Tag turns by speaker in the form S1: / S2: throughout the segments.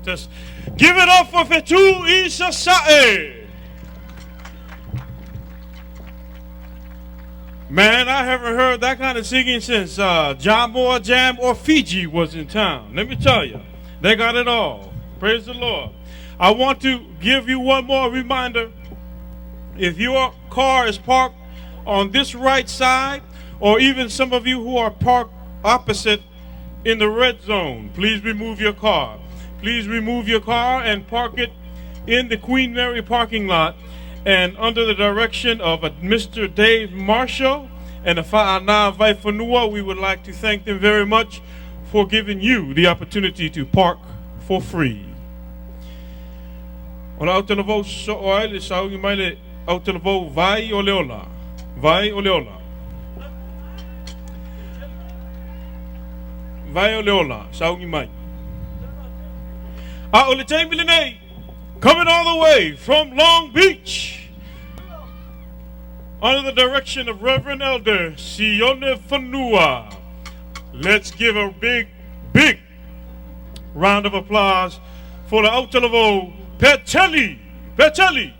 S1: Just give it up for Fetu Isasae. Man, I haven't heard that kind of singing since Jamboa Jam or Fiji was in town. Let me tell you, they got it all. Praise the Lord. I want to give you one more reminder. If your car is parked on this right side, or even some of you who are parked opposite in the red zone, please remove your car. Please remove your car and park it in the Queen Mary parking lot and under the direction of Mr. Dave Marshall and the Fa'ana Vaifanua. We would like to thank them very much for giving you the opportunity to park for free. Ora au te lavou so oai le sau i mai le au te lavou vai o leola. Vai o leola. Vai o leola, sau i mai. A o le taimile nei, coming all the way from Long Beach, under the direction of Reverend Elder Sione Fanua. Let's give a big, big round of applause for the Autelavo Petelli. Petelli.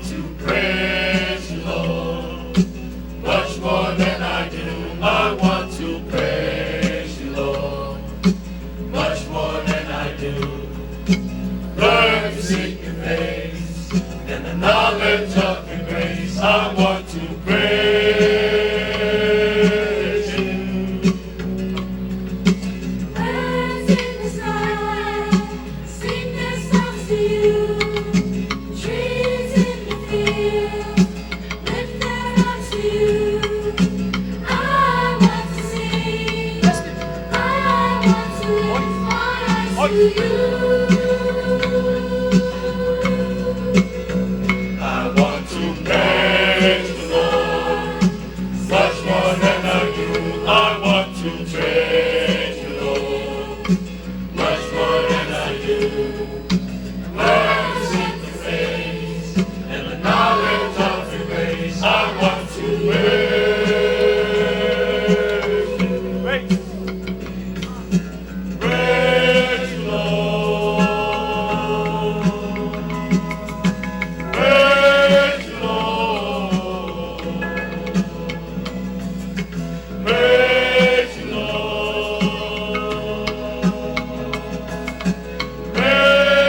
S2: want to praise you, Lord. Much more than I do, I want to praise you, Lord. Much more than I do. Learn to seek your face and the knowledge of your grace. I want to praise you.
S3: Birds in the sky sing their songs to you. Trees in the field lift their arms to you. I want to sing. I want to lift my eyes to you.
S2: I want to praise the Lord. Much more than I do, I want to praise the Lord. Much more than I do. Learn to seek your face and the knowledge of your grace. I want to praise you. Praise the Lord. Praise the Lord. Praise the Lord. Praise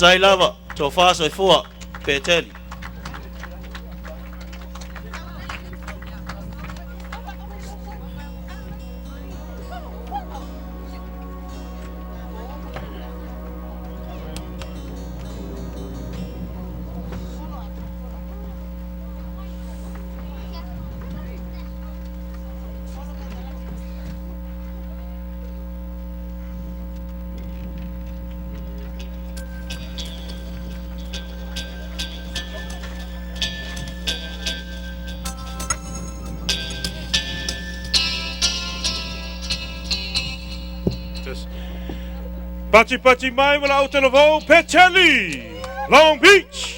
S4: 在lava 做花水富啊，别这里。
S1: Pachi Pachi Mai wala Utelovo, Pecelli, Long Beach.